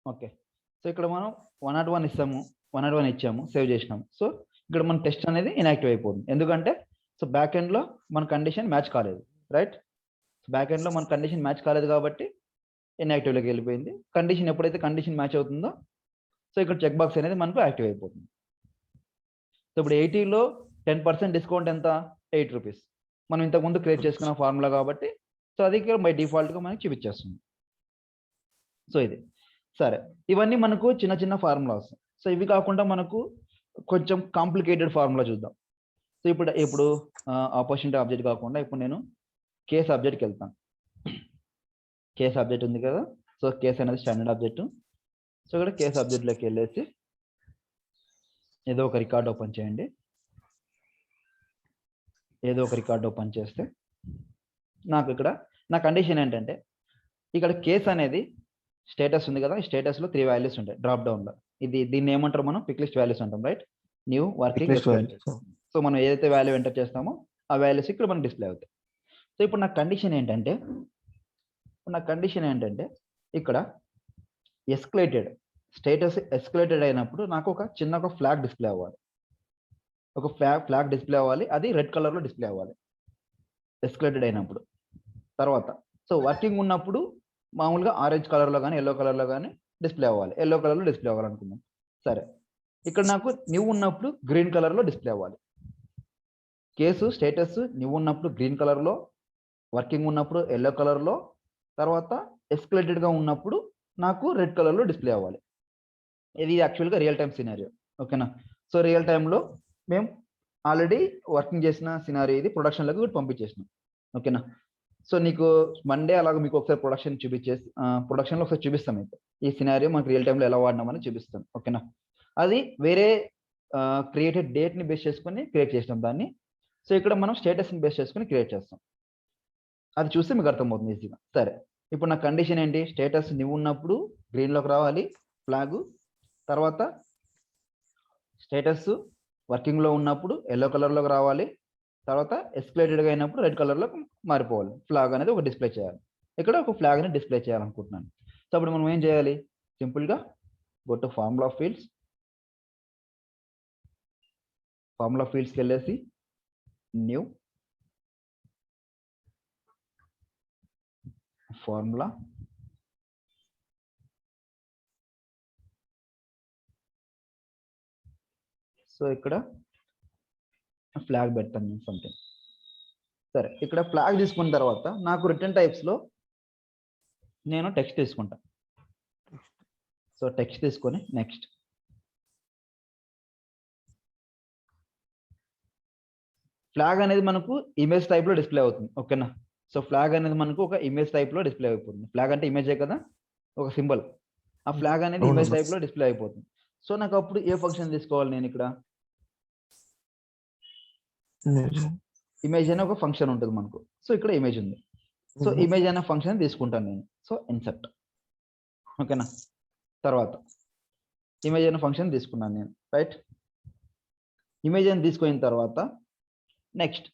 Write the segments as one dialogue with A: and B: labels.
A: Okay. So ఇక్కడ మనం 101 ఇస్తాము. 101 ఇచ్చాము. సేవ్ చేసినాము. సో ఇక్కడ మన టెస్ట్ అనేది ఇన్యాక్టివ్ అయిపోతుంది. ఎందుకంటే సో బ్యాక్ ఎండ్‌లో మన కండిషన్ మ్యాచ్ కాలేదు. రైట్? బ్యాక్ ఎండ్‌లో మన కండిషన్ మ్యాచ్ కాలేదు కాబట్టి ఇన్యాక్టివ్‌లోకి వెళ్ళిపోయింది. కండిషన్ ఎప్పుడైతే కండిషన్ మ్యాచ్ అవుతుందో సో ఇక్కడ చెక్ బాక్స్ అనేది మనకు యాక్టివ్ అయిపోతుంది. సో ఇప్పుడు 80లో 10% డిస్కౌంట్ ఎంత? ₹8. మనం ఇంతకుముందు క్రియేట్ చేసుకున్న ఫార్ములా కాబట్టి సో అది బై డిఫాల్ట్‌గా మనకి చూపించేస్తుంది. సో ఇది. సరే. ఇవన్నీ మనకు చిన్న చిన్న ఫార్ములాస్. సో ఇవి కాకుండా మనకు కొంచెం కాంప్లికేటెడ్ ఫార్ములా చూద్దాం. సో ఇప్పుడు ఆపర్చునిటీ ఆబ్జెక్ట్ కాకుండా ఇప్పుడు నేను కేస్ ఆబ్జెక్ట్‌కి వెళ్తాను. కేస్ ఆబ్జెక్ట్ ఉంది కదా! సో కేస్ అనేది స్టాండర్డ్ ఆబ్జెక్ట్. సో ఇక్కడ కేస్ ఆబ్జెక్ట్‌లోకి వెళ్ళేసి ఏదో ఒక రికార్డ్ ఓపెన్ చేయండి. ఏదో ఒక రికార్డ్ ఓపెన్ చేస్తే నాకు ఇక్కడ నా కండిషన్ ఏంటంటే ఇక్కడ కేస్ అనేది స్టేటస్ ఉంది కదా! ఈ స్టేటస్‌లో 3 వాల్యూస్ ఉంటాయి డ్రాప్ డౌన్‌లో. దీన్ని ఏమంటారు మనం పిక్ లిస్ట్ వాల్యూస్ అంటాం. Right? New working experience. So మనం ఏదైతే వాల్యూ ఎంటర్ చేస్తామో ఆ వాల్యూస్ ఇక్కడ మనకు డిస్‌ప్లే అవుతాయి. సో ఇప్పుడు నా కండిషన్ ఏంటంటే ఇక్కడ ఎస్కలేటెడ్ స్టేటస్ ఎస్కలేటెడ్ అయినప్పుడు నాకు ఒక ఫ్లాగ్ డిస్‌ప్లే అవ్వాలి. ఒక ఫ్లాగ్ డిస్‌ప్లే అవ్వాలి. అది రెడ్ కలర్‌లో డిస్‌ప్లే అవ్వాలి. ఎస్కలేటెడ్ అయినప్పుడు. తర్వాత సో వర్కింగ్ ఉన్నప్పుడు మామూలుగా ఆరెంజ్ కలర్‌లో గాని, యెల్లో కలర్‌లో గాని డిస్‌ప్లే అవ్వాలి. యెల్లో కలర్‌లో డిస్‌ప్లే అవ్వాలనుకుందాం. సరే. ఇక్కడ నాకు న్యూ ఉన్నప్పుడు గ్రీన్ కలర్‌లో డిస్‌ప్లే అవ్వాలి. కేసు స్టేటస్ న్యూ ఉన్నప్పుడు గ్రీన్ కలర్‌లో, వర్కింగ్ ఉన్నప్పుడు యెల్లో కలర్‌లో, తర్వాత ఎస్కలేటెడ్‌గా ఉన్నప్పుడు నాకు రెడ్ కలర్‌లో డిస్‌ప్లే అవ్వాలి. ఇది యాక్చువల్‌గా రియల్ టైమ్ సినారియో. ఓకేనా? సో రియల్ టైమ్‌లో మేము ఆల్రెడీ వర్కింగ్ చేసిన సినారియో ఇది ప్రొడక్షన్‌లోకి కూడా పంపించేసినాం. ఓకేనా? సో నీకు మండే అలాగా మీకు ఒకసారి ప్రొడక్షన్‌లో ఒకసారి చూపిస్తాం మీకు. ఈ సినారియో మనకు రియల్ టైమ్‌లో ఎలా వాడినామని చూపిస్తాను. ఓకేనా? అది వేరే క్రియేటెడ్ డేట్‌ని బేస్ చేసుకొని క్రియేట్ చేసినాం దాన్ని. సో ఇక్కడ మనం స్టేటస్‌ని బేస్ చేసుకొని క్రియేట్ చేస్తాం. అది చూస్తే మీకు అర్థమవుతుంది ఈజీగా. సరే. ఇప్పుడు నా కండిషన్ ఏంటి? స్టేటస్ న్యూ ఉన్నప్పుడు గ్రీన్‌లోకి రావాలి ఫ్లాగు. తర్వాత స్టేటస్ వర్కింగ్‌లో ఉన్నప్పుడు యెల్లో కలర్‌లోకి రావాలి. తర్వాత ఎస్కలేటెడ్‌గా అయినప్పుడు రెడ్ కలర్‌లోకి మారిపోవాలి. ఫ్లాగ్ అనేది ఒక డిస్‌ప్లే చేయాలి. ఇక్కడ ఒక ఫ్లాగ్‌ని డిస్‌ప్లే చేయాలనుకుంటున్నాను. సో అప్పుడు మనం ఏం చేయాలి? సింపుల్‌గా go to formula fields. Formula ఫీల్డ్స్‌కెళ్ళేసి న్యూ ఫార్ములా సో ఇక్కడ ఫ్లాగ్ పెడతాను నేను సంథింగ్. సరే. ఇక్కడ ఫ్లాగ్ తీసుకున్న తర్వాత నాకు రిటర్న్ టైప్స్‌లో నేను టెక్స్ట్ తీసుకుంటా. సో టెక్స్ట్ తీసుకొని నెక్స్ట్. ఫ్లాగ్ అనేది మనకు ఇమేజ్ టైప్‌లో డిస్‌ప్లే అవుతుంది. ఓకేనా? సో ఫ్లాగ్ అనేది మనకు ఒక ఇమేజ్ టైప్‌లో డిస్‌ప్లే అయిపోతుంది. ఫ్లాగ్ అంటే ఇమేజే కదా! ఒక సింబల్. ఆ ఫ్లాగ్ అనేది ఇమేజ్ టైప్‌లో డిస్‌ప్లే అయిపోతుంది. సో నాకు అప్పుడు ఏ ఫంక్షన్ తీసుకోవాలి నేను ఇక్కడ? ఇమేజ్ అనే ఒక ఫంక్షన్ ఉంటుంది మనకు. సో ఇక్కడ ఇమేజ్ ఉంది. సో ఇమేజ్ అనే ఫంక్షన్ తీసుకుంటాను నేను. So insert. ఓకేనా? తర్వాత ఇమేజ్ అనే ఫంక్షన్ తీసుకున్నాను నేను. రైట్? ఇమేజ్ అని తీసుకున్న తర్వాత నెక్స్ట్.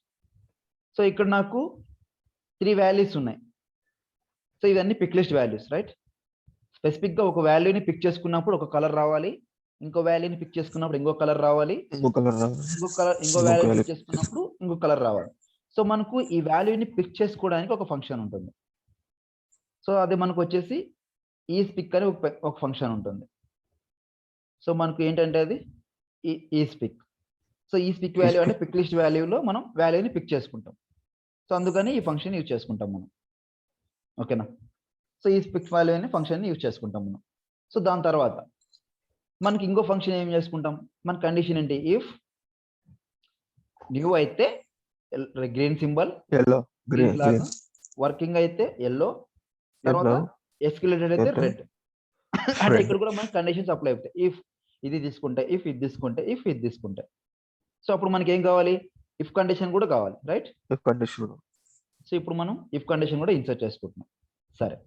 A: సో ఇక్కడ నాకు 3 వాల్యూస్ ఉన్నాయి. సో ఇవన్నీ పిక్ లిస్ట్ వాల్యూస్. రైట్? స్పెసిఫిక్‌గా ఒక వాల్యూని పిక్ చేసుకున్నప్పుడు ఒక కలర్ రావాలి. ఇంకో వాల్యూని పిక్ చేసుకున్నప్పుడు ఇంకో కలర్ రావాలి. ఇంకో వాల్యూని పిక్ చేసుకున్నప్పుడు ఇంకో కలర్ రావాలి. సో మనకు ఈ వాల్యూని పిక్ చేసుకోవడానికి ఒక ఫంక్షన్ ఉంటుంది. సో అది మనకు వచ్చేసి ఈస్‌పిక్ అని ఒక ఫంక్షన్ ఉంటుంది. సో మనకు ఏంటంటే అది ఈస్‌పిక్. సో ఈస్‌పిక్ వాల్యూ అంటే పిక్ లిస్ట్ వాల్యూలో మనం వాల్యూని పిక్ చేసుకుంటాం. సో అందుకని ఈ ఫంక్షన్ యూజ్ చేసుకుంటాం మనం. ఓకేనా? సో ఈస్‌పిక్ వాల్యూ అనే ఫంక్షన్‌ని యూజ్ చేసుకుంటాం మనం. సో దాని తర్వాత మనకి ఇంకో ఫంక్షన్ ఏం చేసుకుంటాం? మన కండిషన్ ఏంటి? ఇఫ్ న్యూ అయితే green symbol, green flag, working అయితే యెల్లో, తర్వాత ఎస్కలేటెడ్ అయితే రెడ్. అంటే ఇక్కడ కూడా మనకి కండిషన్స్ అప్లై అవుతాయి. ఇఫ్ ఇది తీసుకుంటే, ఇఫ్ ఇది తీసుకుంటే, ఇఫ్ ఇది తీసుకుంటే. సో అప్పుడు మనకి ఏం కావాలి? ఇఫ్ కండిషన్ కూడా కావాలి. రైట్?
B: If condition.
A: సో ఇప్పుడు మనం ఇఫ్ కండిషన్ కూడా ఇన్సర్ట్ చేసుకుంటున్నాం. సరే.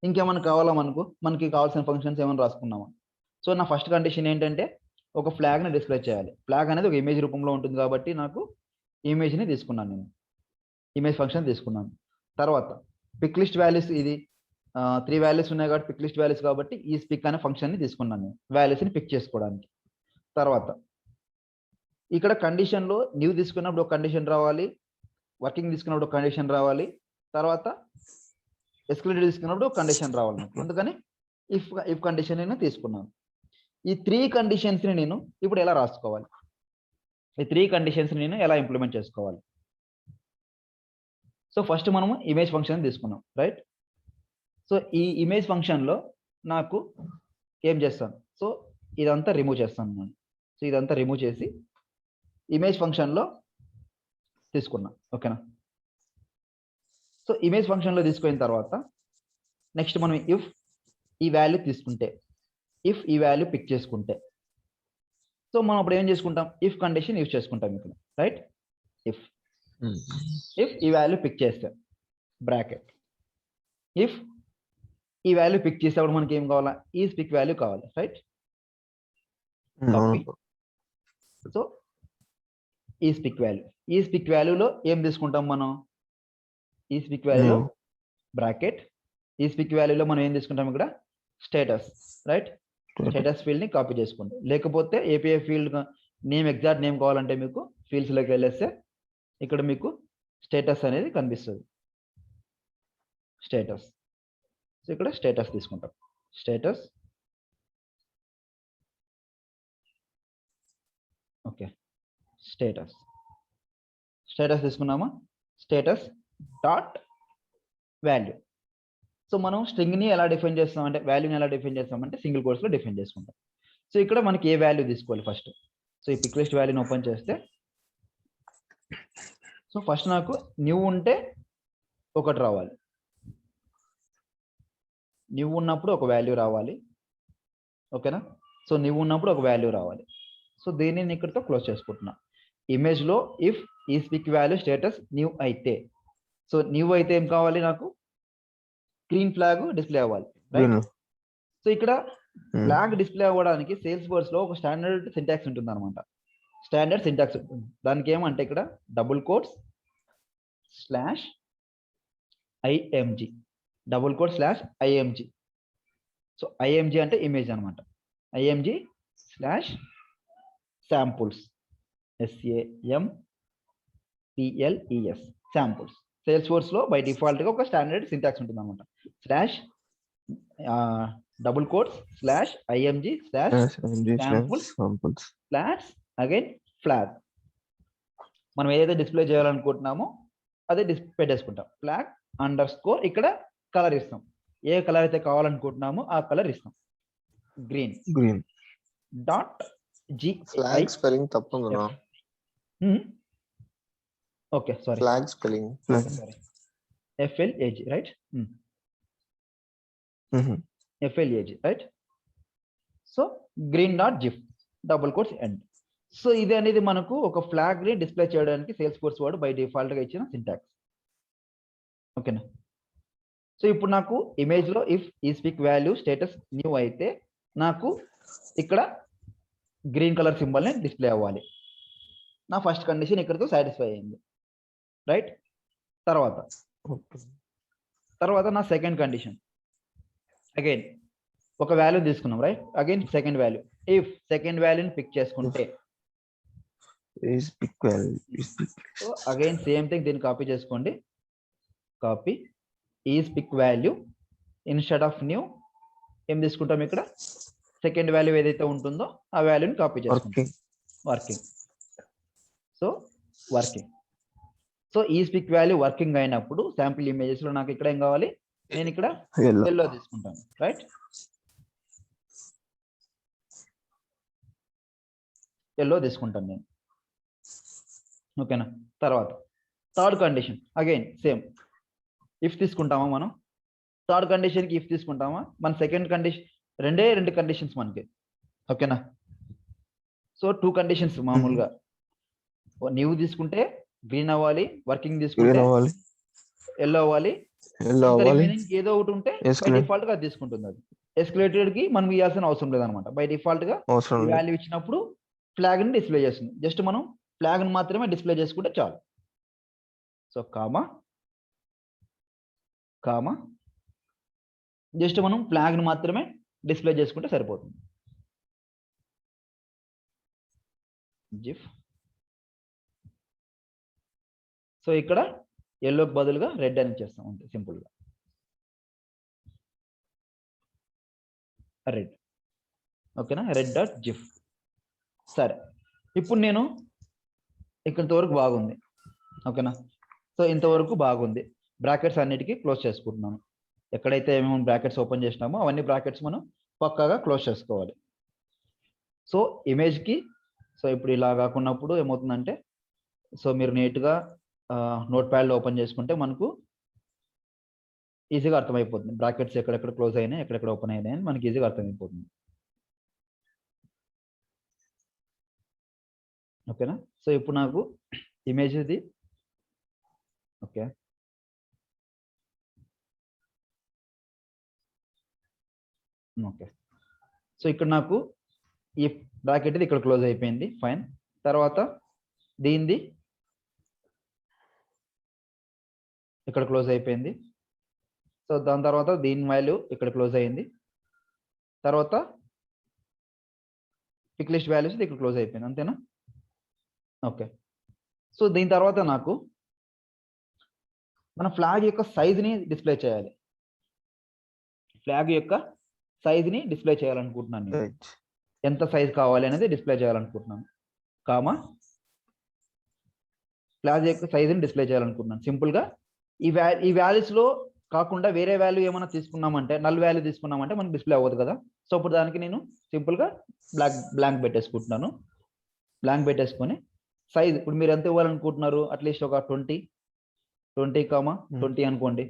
A: ఇంకేమైనా కావాలా మనకు? మనకి కావాల్సిన ఫంక్షన్స్ ఏమైనా రాసుకున్నామా? సో నా ఫస్ట్ కండిషన్ ఏంటంటే ఒక ఫ్లాగ్‌ని డిస్‌ప్లే చేయాలి. ఫ్లాగ్ అనేది ఒక ఇమేజ్ రూపంలో ఉంటుంది కాబట్టి నాకు ఇమేజ్‌ని తీసుకున్నాను నేను. ఇమేజ్ ఫంక్షన్ తీసుకున్నాను. తర్వాత పిక్ లిస్ట్ వాల్యూస్ ఇది 3 వాల్యూస్ ఉన్నాయి కాబట్టి పిక్ లిస్ట్ వాల్యూస్ కాబట్టి ఈ పిక్ అనే ఫంక్షన్ ని తీసుకున్నాను నేను వాల్యూస్ ని పిక్ చేసుకోవడానికి. తర్వాత ఇక్కడ కండిషన్ లో న్యూ తీసుకున్నప్పుడు ఒక కండిషన్ రావాలి, వర్కింగ్ తీసుకున్నప్పుడు ఒక కండిషన్ రావాలి, తర్వాత ఎస్క్లూడెడ్ తీసుకున్నప్పుడు ఒక కండిషన్ రావాలి నాకు. అందుకని ఇఫ్ కండిషన్ నేను తీసుకున్నాను. ఈ 3 కండిషన్స్ ని నేను ఇప్పుడు ఎలా రాసుకోవాలి, ఈ 3 కండిషన్స్ ని నేను ఎలా ఇంప్లిమెంట్ చేసుకోవాలి? సో ఫస్ట్ మనము ఇమేజ్ ఫంక్షన్ తీసుకున్నాం, రైట్? సో ఈ ఇమేజ్ ఫంక్షన్ లో నాకు ఏం చేస్తాను, సో ఇదంతా రిమూవ్ చేస్తాను నేను. సో ఇదంతా రిమూవ్ చేసి ఇమేజ్ ఫంక్షన్ లో తీసుకున్నా, ఓకేనా? సో ఇమేజ్ ఫంక్షన్ లో తీసుకున్న తర్వాత నెక్స్ట్ మనం ఇఫ్ ఈ వాల్యూ తీసుకుంటే, ఇఫ్ ఈ వాల్యూ పిక్ చేసుకుంటే, సో మనం అప్పుడు ఏం చేసుకుంటాం, ఇఫ్ కండిషన్ యూజ్ చేసుకుంటాం ఇక్కడ, రైట్? ఇఫ్ ఈ వాల్యూ పిక్ చేస్తే బ్రాకెట్, ఇఫ్ ఈ వాల్యూ పిక్ చేసేప్పుడు మనకి ఏం కావాలా, ఈ పిక్ వాల్యూ కావాలి, రైట్? సో ఈ పిక్ వాల్యూలో ఏం తీసుకుంటాం మనం, ఈ పిక్ వాల్యూలో బ్రాకెట్, ఈ పిక్ వాల్యూలో మనం ఏం తీసుకుంటాం ఇక్కడ స్టేటస్, రైట్? స్టేటస్ ఫీల్డ్ ని కాపీ చేసుకోండి. లేకపోతే API field name, exact name కావాలంటే మీకు ఫీల్డ్స్ లోకి వెళ్ళేస్తే ఇక్కడ మీకు స్టేటస్ అనేది కనిపిస్తుంది, స్టేటస్. సో ఇక్కడ స్టేటస్ తీసుకుంటాం, స్టేటస్, ఓకే, స్టేటస్ తీసుకున్నామా, స్టేటస్ డాట్ వాల్యూ. సో మనం స్ట్రింగ్ ని ఎలా డిఫైన్ చేస్తాం అంటే, వాల్యూని ఎలా డిఫైన్ చేస్తామంటే సింగిల్ కోట్స్ లో డిఫైన్ చేసుకుంటాం. సో ఇక్కడ మనకి ఏ వాల్యూ తీసుకోవాలి ఫస్ట్, సో ఈ పిక్ లిస్ట్ వాల్యూని ఓపెన్ చేస్తే, సో ఫస్ట్ నాకు న్యూ ఉంటే ఒకటి రావాలి, న్యూ ఉన్నప్పుడు ఒక వాల్యూ రావాలి, ఓకేనా? సో న్యూ ఉన్నప్పుడు ఒక వాల్యూ రావాలి. సో దీన్ని నేను ఇక్కడితో క్లోజ్ చేసుకుంటున్నా. ఇమేజ్ లో ఇఫ్ ఈ పిక్ వాల్యూ స్టేటస్ న్యూ అయితే, సో న్యూ అయితే ఏం కావాలి నాకు, గ్రీన్ ఫ్లాగ్ డిస్ప్లే అవ్వాలి, రైట్? సో ఇక్కడ ఫ్లాగ్ డిస్ప్లే అవ్వడానికి సేల్స్ ఫోర్స్ లో ఒక స్టాండర్డ్ సింటాక్స్ ఉంటుంది అనమాట. స్టాండర్డ్ సింటాక్స్ ఉంటుంది. దానికి ఏమంటే ఇక్కడ double quotes slash IMG, double quote slash IMG. So IMG అంటే ఇమేజ్ అనమాట. IMG slash samples, SAMPLES, samples. Salesforce లో బై డిఫాల్ట్ గా ఒక స్టాండర్డ్ సింటాక్స్ ఉంటుంది అనమాట. Slash double quotes slash IMG slash samples slash again flag. మనం ఏదైతే display చేయాలనుకుంటున్నామో అదే పెట్టేసుకుంటాం. ఫ్లాగ్ అండర్ స్కోర్, ఇక్కడ కలర్ ఇస్తాం, ఏ కలర్ అయితే కావాలనుకుంటున్నామో ఆ కలర్ ఇస్తాం, green dot G.
B: Flag spelling తప్పు ఉంది.
A: Okay sorry,
B: flag spelling
A: sorry, FLAG, right? FLAG, right? So green dot gif double quotes end. So ఇది అనేది మనకు ఒక ఫ్లాగ్ ని డిస్ప్లే చేయడానికి సేల్స్ ఫోర్స్ వాడు బై డిఫాల్ట్ గా ఇచ్చిన సింటాక్స్, ఓకేనా? సో ఇప్పుడు నాకు ఇమేజ్ లో ఇఫ్ ఈ పిక్ వాల్యూ స్టేటస్ న్యూ అయితే నాకు ఇక్కడ గ్రీన్ కలర్ సింబల్ ని డిస్ప్లే అవ్వాలి. నా ఫస్ట్ కండిషన్ ఇక్కడతో సాటిస్ఫై అయింది, రైట్? తర్వాత నా సెకండ్ కండిషన్, అగైన్ ఒక వాల్యూ తీసుకున్నాం, right? Again second value, if second వాల్యూని పిక్ చేసుకుంటే, సో అగైన్ సేమ్ థింగ్, దీన్ని కాపీ చేసుకోండి, copy is pick value instead of new ఏం తీసుకుంటాం, ఇక్కడ సెకండ్ వాల్యూ ఏదైతే ఉంటుందో ఆ వాల్యూని కాపీ చేసుకుంటాం, వర్కింగ్. సో వర్కింగ్, సో ఈ పిక్ వాల్యూ వర్కింగ్ అయినప్పుడు శాంపుల్ ఇమేజెస్ లో నాకు ఇక్కడ ఏం కావాలి, నేను ఇక్కడ ఎల్లో తీసుకుంటాను, రైట్? ఎల్లో తీసుకుంటాను నేను, ఓకేనా? తర్వాత third condition, again same, if తీసుకుంటామా మనం, థర్డ్ కండిషన్కి ఇఫ్ తీసుకుంటామా, మన సెకండ్ కండిషన్ రెండు కండిషన్స్ మనకి, ఓకేనా? సో 2 కండిషన్స్ మామూలుగా, న్యూ తీసుకుంటే గ్రీన్ అవ్వాలి, వర్కింగ్ తీసుకుంటే ఎల్లో అవ్వాలి, ఏదో ఒకటి ఉంటే బై డిఫాల్ట్ గా తీసుకుంటుంది. అది ఎస్కలేటెడ్ కి మనం ఇవ్వాల్సిన అవసరం లేదనమాట. బై డిఫాల్ట్ గా వాల్యూ ఇచ్చినప్పుడు ఫ్లాగ్ ని డిస్ప్లే చేస్తుంది. జస్ట్ మనం ఫ్లాగ్ ని మాత్రమే డిస్ప్లే చేసుకుంటే చాలు. సో కామా జస్ట్ మనం ఫ్లాగ్ని మాత్రమే డిస్ప్లే చేసుకుంటే సరిపోతుంది. జిఫ్. సో ఇక్కడ ఎల్లోకి బదులుగా రెడ్ అని ఇచ్చేస్తాం అంతే, సింపుల్గా రెడ్. ఓకేనా, రెడ్ డాట్ జిఫ్. సరే, ఇప్పుడు నేను ఇక్కడి వరకు బాగుంది. ఓకేనా, సో ఇంతవరకు బాగుంది. బ్రాకెట్స్ అన్నిటికీ క్లోజ్ చేసుకుంటున్నాను. ఎక్కడైతే మేము బ్రాకెట్స్ ఓపెన్ చేసినామో అవన్నీ బ్రాకెట్స్ మనం పక్కాగా క్లోజ్ చేసుకోవాలి. సో ఇమేజ్కి, సో ఇప్పుడు ఇలా కాకున్నప్పుడు ఏమవుతుందంటే, సో మీరు నీట్గా నోట్ ప్యాడ్లో ఓపెన్ చేసుకుంటే మనకు ఈజీగా అర్థమైపోతుంది. బ్రాకెట్స్ ఎక్కడెక్కడ క్లోజ్ అయినాయి, ఎక్కడెక్కడ ఓపెన్ అయినాయి అని మనకి ఈజీగా అర్థమైపోతుంది. ఓకేనా, సో ఇప్పుడు నాకు ఇమేజ్ ఇది. Okay, okay. సో ఇక్కడ నాకు ఈ బ్రాకెట్ ఇది ఇక్కడ క్లోజ్ అయిపోయింది, ఫైన్. తర్వాత దీనిది ఇక్కడ క్లోజ్ అయిపోయింది. సో దాని తర్వాత దీని వాల్యూ ఇక్కడ క్లోజ్ అయ్యింది. తర్వాత పిక్ లిస్ట్ వాల్యూస్ ఇక్కడ క్లోజ్ అయిపోయింది, అంతేనా? ఓకే. సో దీని తర్వాత నాకు మన ఫ్లాగ్ యొక్క సైజుని డిస్ప్లే చేయాలి. ఫ్లాగ్ యొక్క సైజుని డిస్ప్లే చేయాలనుకుంటున్నాను నేను. ఎంత సైజ్ కావాలి అనేది డిస్ప్లే చేయాలనుకుంటున్నాను. కామా ఫ్లాగ్ యొక్క సైజుని డిస్ప్లే చేయాలనుకుంటున్నాను. సింపుల్గా ఈ వాల్యూస్లో కాకుండా వేరే వాల్యూ ఏమైనా తీసుకున్నామంటే, నల్ వాల్యూ తీసుకున్నామంటే మనకు డిస్ప్లే అవ్వదు కదా. సో ఇప్పుడు దానికి నేను సింపుల్గా బ్లాంక్ పెట్టేసుకుంటున్నాను. బ్లాంక్ పెట్టేసుకొని సైజ్ ఇప్పుడు మీరు ఎంత ఇవ్వాలనుకుంటున్నారు? అట్లీస్ట్ ఒక 20, అనుకోండి,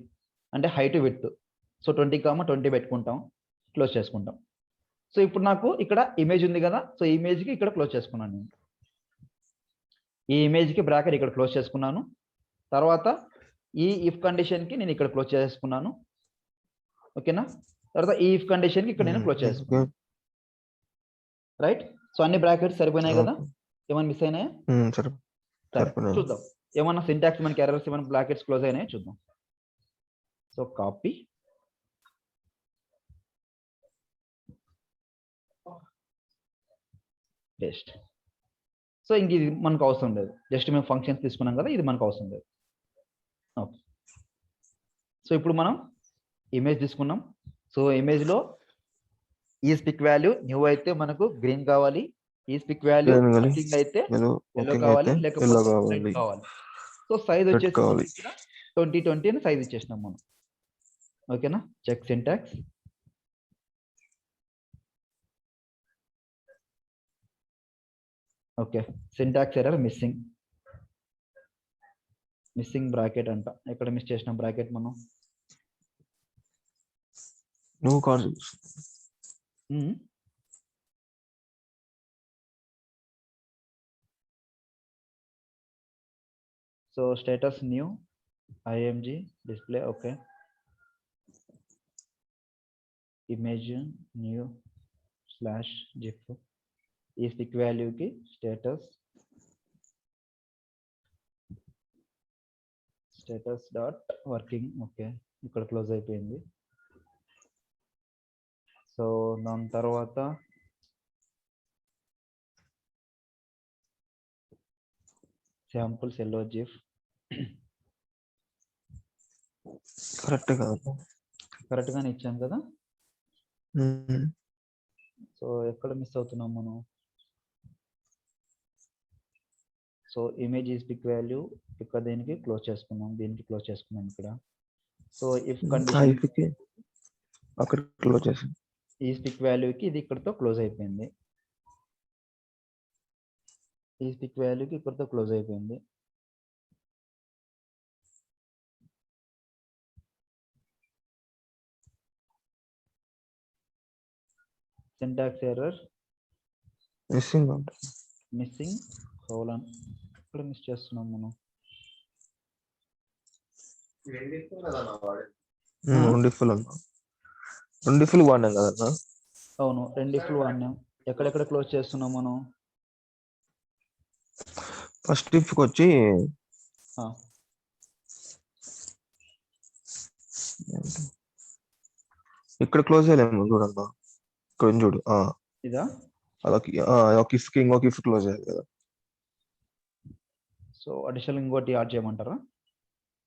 A: అంటే హైట్ విడ్త్. సో 20, పెట్టుకుంటాం, క్లోజ్ చేసుకుంటాం. సో ఇప్పుడు నాకు ఇక్కడ ఇమేజ్ ఉంది కదా, సో ఈ ఇమేజ్కి ఇక్కడ క్లోజ్ చేసుకున్నాను నేను. ఈ ఇమేజ్కి బ్రాకెట్ ఇక్కడ క్లోజ్ చేసుకున్నాను. తర్వాత ఈ ఇఫ్ కండిషన్కి నేను ఇక్కడ క్లోజ్ చేసుకున్నాను. ఓకేనా, తర్వాత ఈ ఇఫ్ కండిషన్కి ఇక్కడ నేను క్లోజ్ చేసుకున్నాను. రైట్, సో అన్ని బ్రాకెట్స్ సరిపోయినాయి కదా, ఏమైనా మిస్ అయినాయా? చూద్దాం, ఏమన్నా సింటాక్స్ మనకి ఎర్రర్స్, ఏమైనా బ్రాకెట్స్ క్లోజ్ అయినాయో చూద్దాం. So copy, paste. సో ఇంక ఇది మనకు అవసరం లేదు, జస్ట్ మేము ఫంక్షన్స్ తీసుకున్నాం కదా, ఇది మనకు అవసరం లేదు. ఓకే, సో ఇప్పుడు మనం ఇమేజ్ తీసుకున్నాం. సో ఇమేజ్లో ఈ పిక్ వాల్యూ న్యూ అయితే మనకు గ్రీన్ కావాలి, ఈ పిక్ వాల్యూ వర్కింగ్ అయితే ఎల్లో కావాలి, లేకపోతే రెడ్ కావాలి. సో సైజ్ వచ్చేసి 20 అని సైజ్ ఇచ్చేసినాం మనం. ఓకేనా, check syntax. Okay, syntax error, missing bracket అంట. ఎక్కడ మిస్ చేసిన బ్రాకెట్ మనం? So status new img display. Okay, image new slash gif. ఈ పిక్ వాల్యూకి స్టేటస్ డాట్ వర్కింగ్. ఓకే, ఇక్కడ క్లోజ్ అయిపోయింది. సో దాని తర్వాత శాంపుల్స్ ఎల్లో జిఫ్. కరెక్ట్ గానే ఇచ్చాం కదా. సో ఎక్కడ మిస్ అవుతున్నాం మనం? So image is pick value ఇక్కడ దీనికి క్లోజ్ చేసుకున్నాం, దీనికి క్లోజ్ చేసుకున్నాం ఇక్కడ. సో ఇఫ్ కండిషన్
B: అక్కడ క్లోజ్ చేసాం,
A: ఈ పిక్ వాల్యూకి ఇది ఇక్కడతో క్లోజ్ అయిపోయింది, ఈ పిక్ వాల్యూకి ఇక్కడతో క్లోజ్ అయిపోయింది. Syntax error, missing colon. ఇక్కడ మిస్ చేస్తున్నాం మనం.
B: రెండు ఫుల్ వాడినాం కదా.
A: అవును, 2 ఫుల్ వాడినాం. ఎక్కడెక్కడ క్లోజ్ చేస్తున్నాం మనం?
B: ఫస్ట్ ఇఫ్ వచ్చి ఇక్కడ క్లోజ్ చేయలేము చూడన్నా. ఇక్కడ ఉంది చూడు.
A: ఇదా?
B: అదొక ఒక ఇఫ్ కి ఇంకొక ఇఫ్ క్లోజ్ చేయాలి కదా.
A: సో అడిషనల్ ఇంకోటి యాడ్ చేయమంటారా?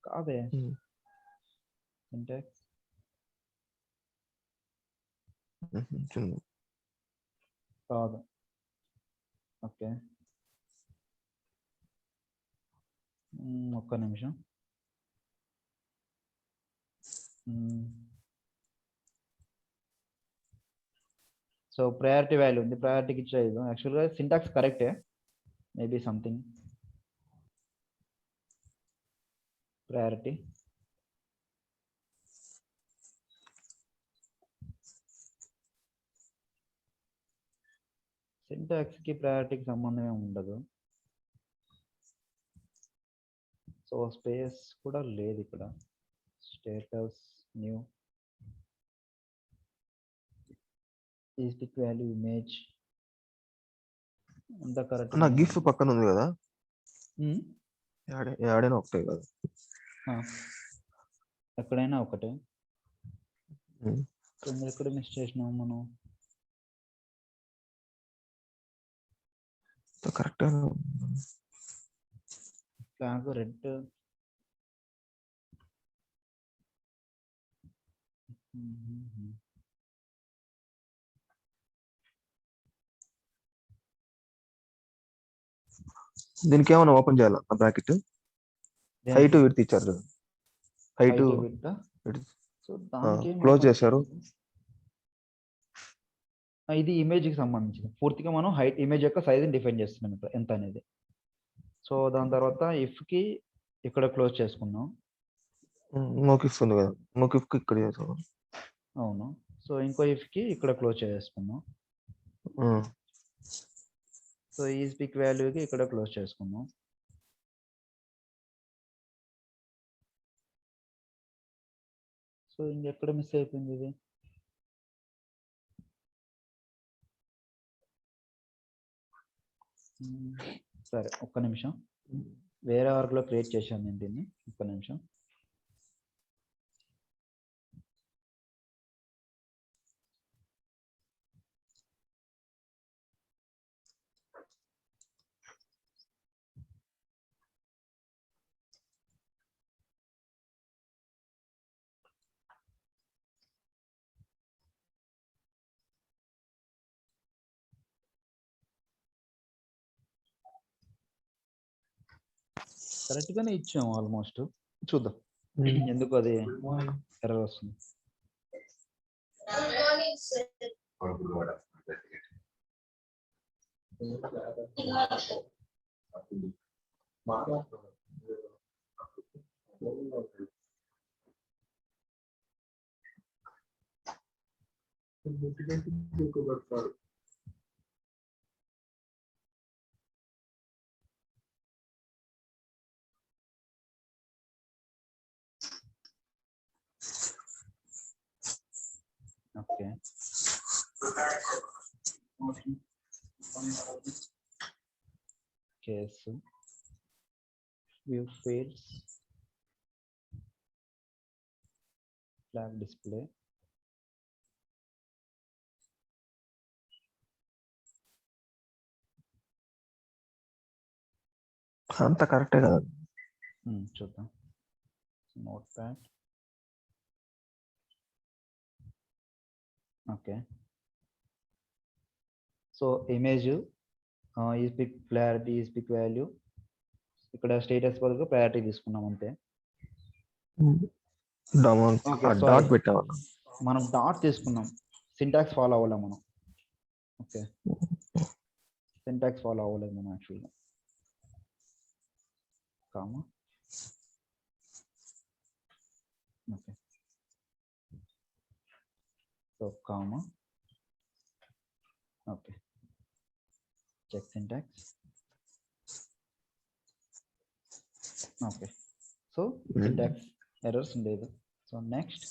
A: కాదే. సింటాక్స్
B: చిన్న.
A: కాదు. ఓకే, ఒక్క నిమిషం. సో ప్రయారిటీ వాల్యూ ఉంది, ప్రయారిటీకి ఇచ్చేది. యాక్చువల్గా సింటాక్స్ కరెక్టే, మేబీ సంథింగ్ ప్రయారిటీ. సింటాక్స్కి ప్రయారిటీకి సంబంధం ఏమి ఉండదు. సో స్పేస్ కూడా లేదు ఇక్కడ. స్టేటస్ న్యూ ఈస్టిక్ వాల్యూ ఇమేజ్ అంతా కరెక్ట్.
B: నా గిఫ్ పక్కన ఉంది కదా, యాడైనా ఒకటే కదా.
A: ఎక్కడైనా ఒకటే. ఎక్కడ మిస్ చేసినాం మనం?
B: కరెక్ట్.
A: Flag red.
B: దీనికి ఏమైనా ఓపెన్ చేయాలా బ్రాకెట్? హైట్ విడ్త్ ఇచ్చారు. హైట్
A: సో దానికి
B: క్లోజ్ చేశారు.
A: ఇది ఇమేజ్ కి సంబంధించింది. పూర్తిగా మనం హైట్ ఇమేజ్ యొక్క సైజ్ డిఫైన్ చేస్తున్నాం ఇక్కడ ఎంత అనేది. సో దాని తర్వాత ఇఫ్ కి ఇక్కడ క్లోజ్ చేసుకున్నాం.
B: ఇంకొక ఇఫ్ ఉంది కదా, ఇంకొక ఇఫ్ కి ఇక్కడ చేసాం.
A: అవును. సో ఇంకో ఇఫ్ కి ఇక్కడ క్లోజ్ చేసుకున్నాం. సో ఈ స్పీక్ వాల్యూకి ఇక్కడ క్లోజ్ చేసుకున్నాం. సో ఇంకెక్కడ మిస్ అయిపోయింది ఇది? సరే ఒక్క నిమిషం, వేరే వర్క్ లో క్రియేట్ చేశాను నేను దీన్ని. ఒక్క నిమిషం. కరెక్ట్ గానే ఇచ్చాము ఆల్మోస్ట్. చూద్దాం ఎందుకు అది ఎర్రర్ వస్తుంది. Okay, case view fields flag display.
B: అంత కరెక్టే కదా.
A: చూద్దాం. Notepad. Okay, so image ఈస్పిక్ క్లారిటీ ఈస్పిక్ వాల్యూ ఇక్కడ స్టేటస్ బదులుగా ప్రయారిటీ తీసుకున్నాం అంతే.
B: డాట్ పెట్టాము
A: మనం, డాట్ తీసుకున్నాం. సింటాక్స్ ఫాలో అవ్వలేం మనం. ఓకే, సింటాక్స్ ఫాలో అవ్వలేదు మనం యాక్చువల్గా. Comma. Okay, so comma. Okay, check syntax. Okay, so syntax errors ఉండేది. So next,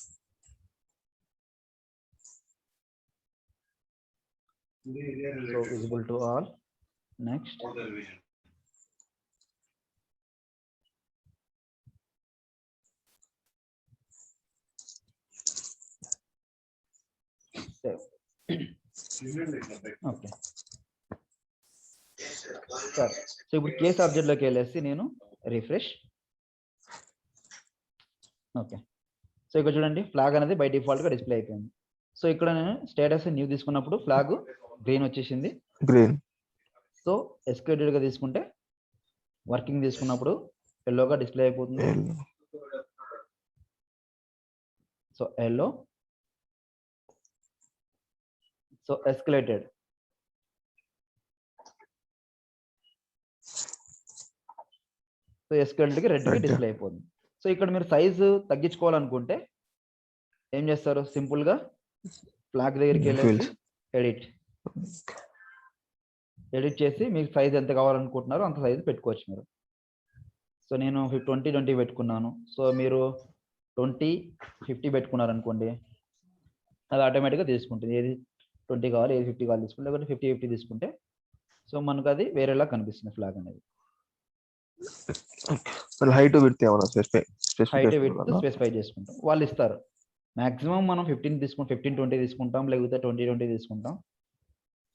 A: so visible to all. Next, okay సరే. సో ఇప్పుడు కేస్ ఆబ్జెక్ట్ లోకి వెళ్ళేసి నేను రిఫ్రెష్. ఓకే సో ఇక్కడ చూడండి ఫ్లాగ్ అనేది బై డిఫాల్ట్ గా డిస్ప్లే అయిపోయింది. సో ఇక్కడ నేను స్టేటస్ న్యూ తీసుకున్నప్పుడు ఫ్లాగ్ గ్రీన్ వచ్చేసింది.
B: గ్రీన్.
A: సో ఎస్కేటెడ్ గా తీసుకుంటే వర్కింగ్ తీసుకున్నప్పుడు ఎల్లోగా డిస్ప్లే అయిపోతుంది. So yellow. So escalated. So escalated కి రెడ్ కి డిస్ప్లే అయిపోతుంది. సో ఇక్కడ మీరు సైజు తగ్గించుకోవాలనుకుంటే ఏం చేస్తారు? సింపుల్ గా ఫ్లాగ్ దగ్గరికి వెళ్ళేసి ఎడిట్ చేసి మీకు సైజ్ ఎంత కావాలనుకుంటున్నారో అంత సైజు పెట్టుకోవచ్చు మీరు. సో నేను 20 పెట్టుకున్నాను. సో మీరు 20-50 పెట్టుకున్నారు అనుకోండి, అది ఆటోమేటిక్గా తీసుకుంటుంది. ఏది 20 కావాలి, ఏది 50 కావాలి తీసుకుంటే, లేకపోతే 50-50 తీసుకుంటే సో మనకు అది వేరేలా కనిపిస్తుంది ఫ్లాగ్ అనేది.
B: హైట్ విడ్త్ ఏమన్నా
A: హైట్ విడ్త్ స్పెసిఫై చేసుకుంటాం, వాళ్ళు ఇస్తారు. మాక్సిమం మనం 15-20 తీసుకుంటాం, లేకపోతే 20-20 తీసుకుంటాం.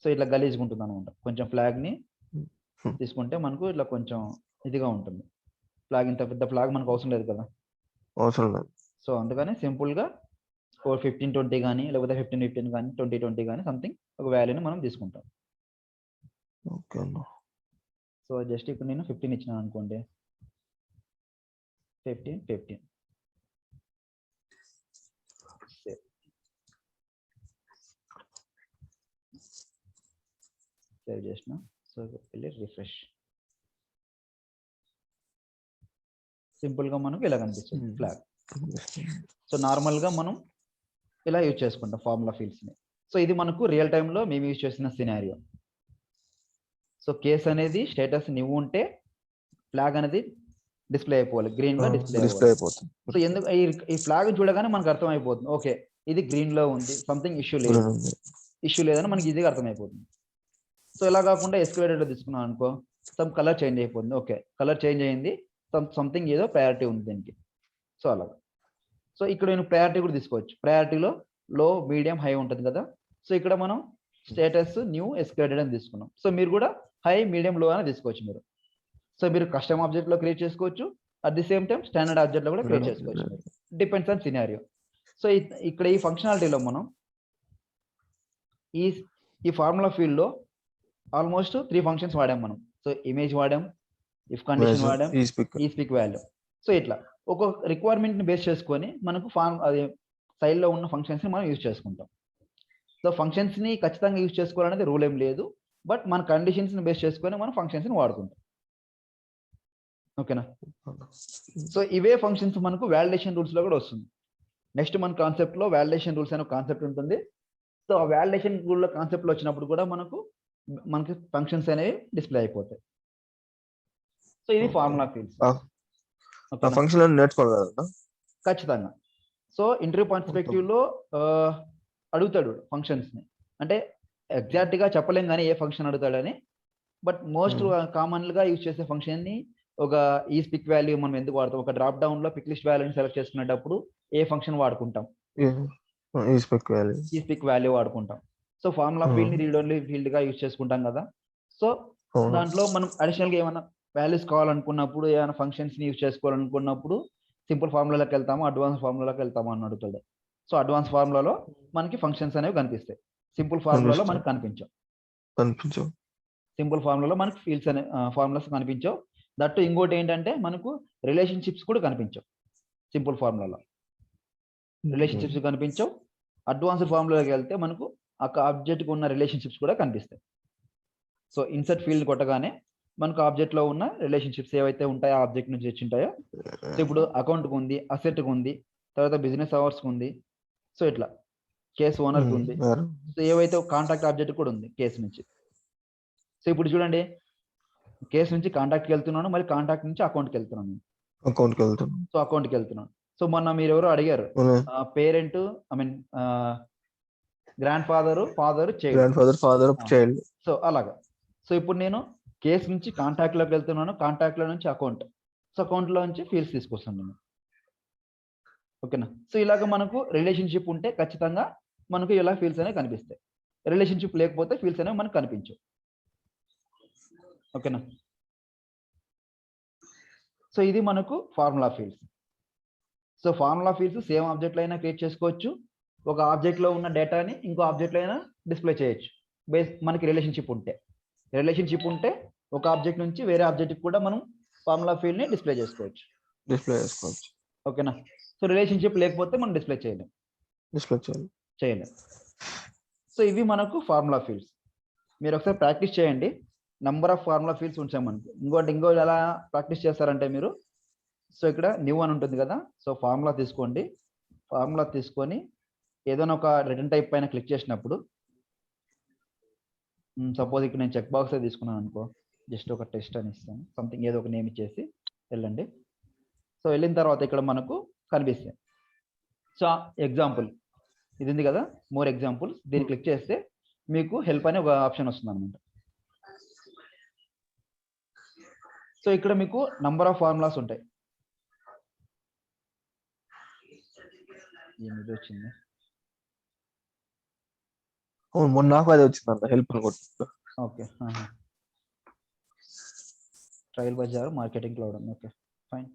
A: సో ఇట్లా గలీజ్గా ఉంటుంది అనమాట. కొంచెం ఫ్లాగ్ ని తీసుకుంటే మనకు ఇట్లా కొంచెం ఇదిగా ఉంటుంది. ఫ్లాగ్ ఇంత పెద్ద ఫ్లాగ్ మనకు అవసరం లేదు కదా.
B: అవసరం లేదు.
A: సో అందుకని సింపుల్ గా 15-20 కానీ, లేకపోతే 15-15 కానీ, 20-20 కానీ సంథింగ్ ఒక వాల్యూని మనం తీసుకుంటాం.
B: ఓకే.
A: సో జస్ట్ ఇప్పుడు నేను 15 ఇచ్చినాను అనుకోండి, 15 సేవ్ చేసిన. సో వెళ్ళి రిఫ్రెష్. సింపుల్ గా మనకు ఇలా కనిపిస్తుంది ఫ్లాగ్. సో నార్మల్ గా మనం ఇలా యూజ్ చేసుకుంటాం ఫార్ములా ఫీల్డ్స్ ని. సో ఇది మనకు రియల్ టైంలో మేము యూజ్ చేసిన సినారియో. సో కేస్ అనేది స్టేటస్ న్యూ ఉంటే ఫ్లాగ్ అనేది డిస్ప్లే అయిపోవాలి, గ్రీన్ గా డిస్ప్లే అయిపోతుంది. సో ఎందుకు ఈ ఫ్లాగ్ చూడగానే మనకు అర్థం అయిపోతుంది, ఓకే ఇది గ్రీన్ లో ఉంది, సంథింగ్ ఇష్యూ లేదని మనకి ఈజీగా అర్థమైపోతుంది. సో ఇలా కాకుండా ఎస్కలేటెడ్ లో తీసుకున్నాం అనుకో, సమ్ కలర్ చేంజ్ అయిపోతుంది. ఓకే కలర్ చేంజ్ అయింది, సంథింగ్ ఏదో ప్రయారిటీ ఉంది దీనికి. సో అలాగా. సో ఇక్కడ నేను ప్రయారిటీ కూడా తీసుకోవచ్చు. ప్రయారిటీలో లో, మీడియం, హై ఉంటుంది కదా. సో ఇక్కడ మనం స్టేటస్ న్యూ ఎస్కలేటెడ్ అని తీసుకున్నాం. సో మీరు కూడా హై, మీడియం, లో అని తీసుకోవచ్చు మీరు. సో మీరు కస్టమ్ ఆబ్జెక్ట్ లో క్రియేట్ చేసుకోవచ్చు, at the same time standard object లో కూడా క్రియేట్ చేసుకోవచ్చు. Depends on scenario. సో ఇక్కడ ఈ ఫంక్షనాలిటీలో మనం ఈ ఫార్ములా ఫీల్డ్ లో ఆల్మోస్ట్ 3 ఫంక్షన్స్ వాడాం మనం. So image వాడాం, if condition వాడాం, he speak value. So ఇట్లా ఒక్కొక్క రిక్వైర్మెంట్ ని బేస్ చేసుకొని మనకు అది సైడ్ లో ఉన్న ఫంక్షన్స్ ని మనం యూజ్ చేసుకుంటాం. సో ఫంక్షన్స్ ని ఖచ్చితంగా యూజ్ చేసుకోవాలనేది రూల్ ఏం లేదు, బట్ మన కండిషన్స్ ని బేస్ చేసుకొని మనం ఫంక్షన్స్ ని వాడుకుంటాం. ఓకేనా. సో ఇవే ఫంక్షన్స్ మనకు వాలిడేషన్ రూల్స్ లో కూడా వస్తుంది. నెక్స్ట్ మన కాన్సెప్ట్ లో వాలిడేషన్ రూల్స్ అనే కాన్సెప్ట్ ఉంటుంది. సో ఆ వాలిడేషన్ రూల్ లో కాన్సెప్ట్ లో వచ్చినప్పుడు కూడా మనకి ఫంక్షన్స్ అనేవి డిస్ప్లే అయిపోతాయి. సో ఇది ఫార్ములా ఫీల్డ్స్.
B: ఫంక్షన్ నేర్చుకోవాలి
A: ఖచ్చితంగా. సో ఇంటర్వ్యూ పర్స్పెక్టివ్ లో అడుగుతాడు ఫంక్షన్స్ ని, అంటే ఎగ్జాక్ట్ గా చెప్పలేం కానీ ఏ ఫంక్షన్ అడుగుతాడని, బట్ మోస్ట్ కామన్ గా యూజ్ చేసే ఫంక్షన్ ని ఒక ఈ స్పిక్ వాల్యూ మనం ఎందుకు వాడతాం, ఒక డ్రాప్ డౌన్ లో పిక్ లిస్ట్ వాల్యూని సెలెక్ట్ చేసుకునేటప్పుడు ఏ ఫంక్షన్ వాడుకుంటాం, ఈ స్పిక్ వాల్యూ వాడుకుంటాం. సో ఫార్ములా ఫీల్డ్ ని రీడ్ ఓన్లీ ఫీల్డ్ గా యూజ్ చేసుకుంటాం కదా. సో దాంట్లో మనం అడిషనల్ గా ఏమైనా వాల్యూస్ కావాలనుకున్నప్పుడు, ఏమైనా ఫంక్షన్స్ ని యూజ్ చేసుకోవాలనుకున్నప్పుడు సింపుల్ ఫార్ములాకి వెళ్తాము, అడ్వాన్స్ ఫార్ములాకి వెళ్తాము అని అడుగుతాడు. సో అడ్వాన్స్ ఫార్ములాలో మనకి ఫంక్షన్స్ అనేవి కనిపిస్తాయి, సింపుల్ ఫార్ములాలో మనకు కనిపించవు. సింపుల్ ఫార్ములాలో మనకి ఫీల్డ్స్ అనే ఫార్ములాస్ కనిపించవు. దట్టు ఇంకోటి ఏంటంటే మనకు రిలేషన్షిప్స్ కూడా కనిపించవు. సింపుల్ ఫార్ములాలో రిలేషన్షిప్స్ కనిపించవు. అడ్వాన్స్డ్ ఫార్ములాకి వెళ్తే మనకు ఆ ఆబ్జెక్ట్ కు ఉన్న రిలేషన్షిప్స్ కూడా కనిపిస్తాయి. సో ఇన్సర్ట్ ఫీల్డ్ కొట్టగానే మనకు ఆబ్జెక్ట్ లో ఉన్న రిలేషన్షిప్స్ ఏవైతే ఉంటాయో ఆబ్జెక్ట్ నుంచి వచ్చి ఉంటాయో, సో ఇప్పుడు అకౌంట్ కు ఉంది, అసెట్ కు ఉంది, తర్వాత బిజినెస్ అవర్స్ కు ఉంది, సో ఇట్లా కేస్ ఓనర్ కు ఉంది, సో ఏవైతే కాంటాక్ట్ ఆబ్జెక్ట్ కూడా ఉంది కేసు నుంచి. సో ఇప్పుడు చూడండి, కేసు నుంచి కాంటాక్ట్కి వెళ్తున్నాను, మరి కాంటాక్ట్ నుంచి అకౌంట్కి వెళ్తున్నాను. సో అకౌంట్కి వెళ్తున్నాను. సో మొన్న మీరు ఎవరో అడిగారు parent, I mean grand father, child. So అలాగా. సో ఇప్పుడు నేను కేసు నుంచి కాంటాక్ట్ లోకి వెళ్తున్నాను, కాంటాక్ట్ లో నుంచి అకౌంట్, సో అకౌంట్ లో నుంచి ఫీల్డ్స్ తీసుకొస్తాను నేను. ఓకేనా. సో ఇలాగ మనకు రిలేషన్షిప్ ఉంటే ఖచ్చితంగా మనకు ఇలా ఫీల్డ్స్ అనేవి కనిపిస్తాయి. రిలేషన్షిప్ లేకపోతే ఫీల్డ్స్ అనేవి మనకు కనిపించవు. ఓకేనా? సో ఇది మనకు formula fields. So formula fields same ఆబ్జెక్ట్లో అయినా క్రియేట్ చేసుకోవచ్చు. ఒక ఆబ్జెక్ట్లో ఉన్న డేటాని ఇంకో ఆబ్జెక్ట్లో అయినా డిస్ప్లే చేయొచ్చు. మనకి రిలేషన్షిప్ ఉంటే ఒక ఆబ్జెక్ట్ నుంచి వేరే ఆబ్జెక్ట్కి కూడా మనం ఫార్ములా ఫీల్డ్ని డిస్ప్లే చేసుకోవచ్చు. ఓకేనా? సో రిలేషన్షిప్ లేకపోతే మనం డిస్ప్లే చేయలేం. సో ఇవి మనకు ఫార్ములా ఫీల్డ్స్. మీరు ఒకసారి ప్రాక్టీస్ చేయండి. నంబర్ ఆఫ్ ఫార్ములా ఫీల్డ్స్ ఉంచాం మనకు. ఇంకో ఎలా ప్రాక్టీస్ చేస్తారంటే మీరు, సో ఇక్కడ న్యూ అని ఉంటుంది కదా, సో ఫార్ములా తీసుకోండి. ఫార్ములా తీసుకొని ఏదైనా ఒక రిటర్న్ టైప్ పైన క్లిక్ చేసినప్పుడు, సపోజ్ ఇక్కడ నేను చెక్ బాక్స్ తీసుకున్నాను అనుకో, జస్ట్ ఒక టెస్ట్ అని ఇస్తాను, సంథింగ్ ఏదో ఒక నేమ్ ఇచ్చేసి వెళ్ళండి. సో వెళ్ళిన తర్వాత ఇక్కడ మనకు కనిపిస్తాయి. సో ఎగ్జాంపుల్ ఇది ఉంది కదా, మోర్ ఎగ్జాంపుల్స్, దీన్ని క్లిక్ చేస్తే మీకు హెల్ప్ అనే ఒక ఆప్షన్ వస్తుంది అనమాట. సో ఇక్కడ మీకు నంబర్ ఆఫ్ ఫార్ములాస్ ఉంటాయి. ఏమిది వచ్చింది?
B: మొన్న నాకు అదే వచ్చింది హెల్ప్ అనుకుంటా.
A: Okay, Trailblazer marketing cloud. Okay fine.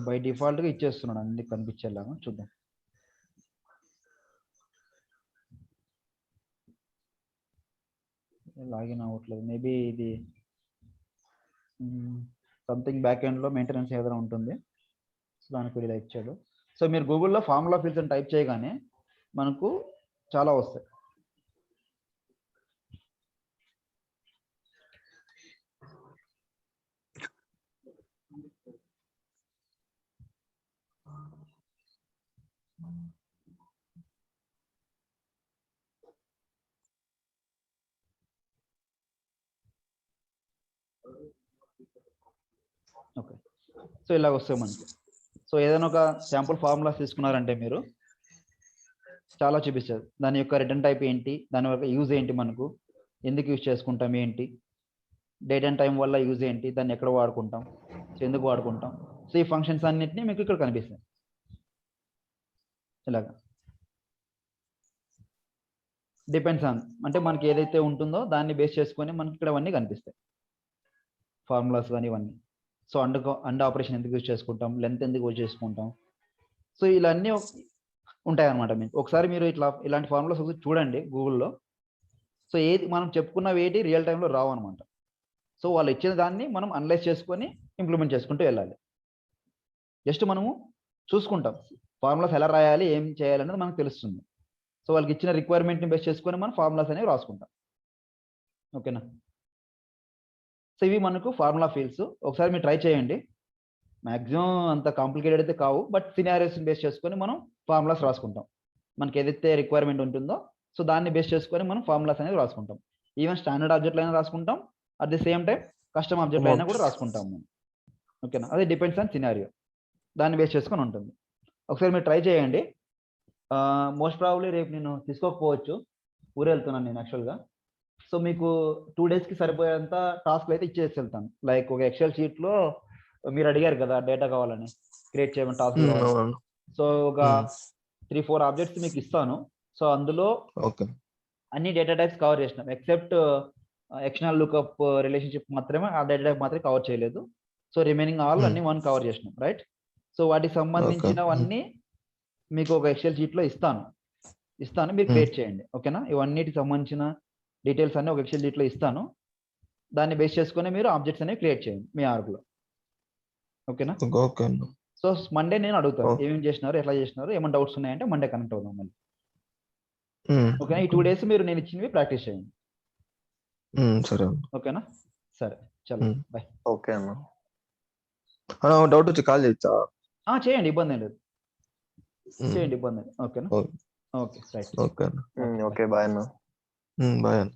A: By default గా ఇచ్చేస్తున్నాడు అన్ని కనిపించేలాగా. చూద్దాం. లాగిన్ అవ్వట్లేదు. మేబీ ఇది సంథింగ్ బ్యాక్ ఎండ్ లో మెయింటెనెన్స్ ఏదైనా ఉంటుంది, సో దానికి ఇలా ఇచ్చాడు. సో మీరు గూగుల్లో ఫార్ములా ఫీల్డ్స్ అని టైప్ చేయగానే మనకు చాలా వస్తాయి. ఓకే, సో ఇలా వస్తాయి మనకి. సో ఏదైనా ఒక శాంపుల్ ఫార్ములాస్ తీసుకున్నారంటే మీరు చాలా చూపిస్తారు. దాని యొక్క రిటర్న్ టైప్ ఏంటి, దాని యొక్క యూజ్ ఏంటి, మనకు ఎందుకు యూజ్ చేసుకుంటాం ఏంటి, డేట్ అండ్ టైం వల్ల యూజ్ ఏంటి, దాన్ని ఎక్కడ వాడుకుంటాం, సో ఎందుకు వాడుకుంటాం, సో ఈ ఫంక్షన్స్ అన్నిటినీ మీకు ఇక్కడ కనిపిస్తాయి. ఇలాగా డిపెండ్స్ ఆన్, అంటే మనకి ఏదైతే ఉంటుందో దాన్ని బేస్ చేసుకొని మనకి ఇక్కడ అవన్నీ కనిపిస్తాయి, ఫార్ములాస్ కానీ ఇవన్నీ. సో అండ్ ఆపరేషన్ ఎందుకు యూజ్ చేసుకుంటాం, లెంత్ ఎందుకు యూజ్ చేసుకుంటాం, సో ఇలా అన్నీ ఉంటాయి అన్నమాట. మీకు ఒకసారి మీరు ఇలాంటి ఫార్ములాస్ ఒకసారి చూడండి గూగుల్లో. సో ఏది మనం చెప్పుకున్నవి ఏంటి రియల్ టైంలో రావు అనమాట. సో వాళ్ళు ఇచ్చిన దాన్ని మనం అనలైజ్ చేసుకొని ఇంప్లిమెంట్ చేసుకుంటూ వెళ్ళాలి. జస్ట్ మనము చూసుకుంటాం ఫార్ములాస్ ఎలా రాయాలి, ఏం చేయాలనేది మనకు తెలుస్తుంది. సో వాళ్ళకి ఇచ్చిన రిక్వైర్మెంట్ని బేస్ చేసుకొని మనం ఫార్ములాస్ అనేవి రాసుకుంటాం. ఓకేనా? సో ఇవి మనకు ఫార్ములా ఫీల్డ్స్. ఒకసారి మీరు ట్రై చేయండి. మ్యాక్సిమం అంత కాంప్లికేటెడ్ అయితే కావు, బట్ సినారియోస్ని బేస్ చేసుకొని మనం ఫార్ములాస్ రాసుకుంటాం. మనకి ఏదైతే రిక్వైర్మెంట్ ఉంటుందో సో దాన్ని బేస్ చేసుకొని మనం ఫార్ములాస్ అనేది రాసుకుంటాం. ఈవెన్ స్టాండర్డ్ ఆబ్జెక్ట్లో అయినా రాసుకుంటాం, at the same time custom ఆబ్జెక్ట్లో అయినా కూడా రాసుకుంటాం మనం. ఓకేనా? అదే డిపెండ్స్ ఆన్ సినారియో, దాన్ని బేస్ చేసుకొని ఉంటుంది. ఒకసారి మీరు ట్రై చేయండి. మోస్ట్ ప్రాబబ్లీ రేపు నేను తీసుకోకపోవచ్చు, ఊరు వెళ్తున్నాను నేను యాక్చువల్గా. సో మీకు 2 డేస్కి సరిపోయేంత టాస్క్లు అయితే ఇచ్చేసి వెళ్తాను. లైక్ ఒక ఎక్సెల్ షీట్లో మీరు అడిగారు కదా డేటా కావాలని, క్రియేట్ చేయమని టాస్క్. సో ఒక 3-4 ఆబ్జెక్ట్స్ మీకు ఇస్తాను. సో అందులో అన్ని డేటా టైప్స్ కవర్ చేసినాం, ఎక్సెప్ట్ ఎక్స్టర్నల్ లుకప్ రిలేషన్షిప్ మాత్రమే, ఆ డేటా టైప్ మాత్రమే కవర్ చేయలేదు. సో రిమైనింగ్ ఆల్ అన్ని మనం కవర్ చేసినాం, రైట్? సో వాటికి సంబంధించినవన్నీ మీకు ఒక ఎక్సెల్ షీట్లో ఇస్తాను, మీరు క్రియేట్ చేయండి. ఓకేనా? ఇవన్నిటికి సంబంధించిన డీటెయిల్స్ అన్ని ఒక ఎక్సెల్ షీట్లో ఇస్తాను, దాన్ని బేస్ చేసుకొని మీరు ఆబ్జెక్ట్స్ అనేవి క్రియేట్ చేయండి మీ ఆర్గ్లో. ఓకేనా? సో మండే నేను అడుగుతాను ఏమేమి చేసినారు, ఎట్లా చేసినారు, ఏమైనా డౌట్స్ ఉన్నాయంటే మండే కనెక్ట్ అవుదాం మళ్ళీ. ఓకేనా? ఈ 2 డేస్ మీరు నేను ఇచ్చినవి ప్రాక్టీస్ చేయండి.
B: సరే.
A: ఓకేనా? సరే, చలో బాయ్.
B: ఓకే అన్న. డౌట్ వచ్చి కాల్ చేయొచ్చా?
A: చేయండి, ఇబ్బంది ఏం లేదు, చేయండి, ఇబ్బంది. ఓకేనా? Okay right.
B: ఓకే బాయ్ అన్న. బాయ్ అన్న.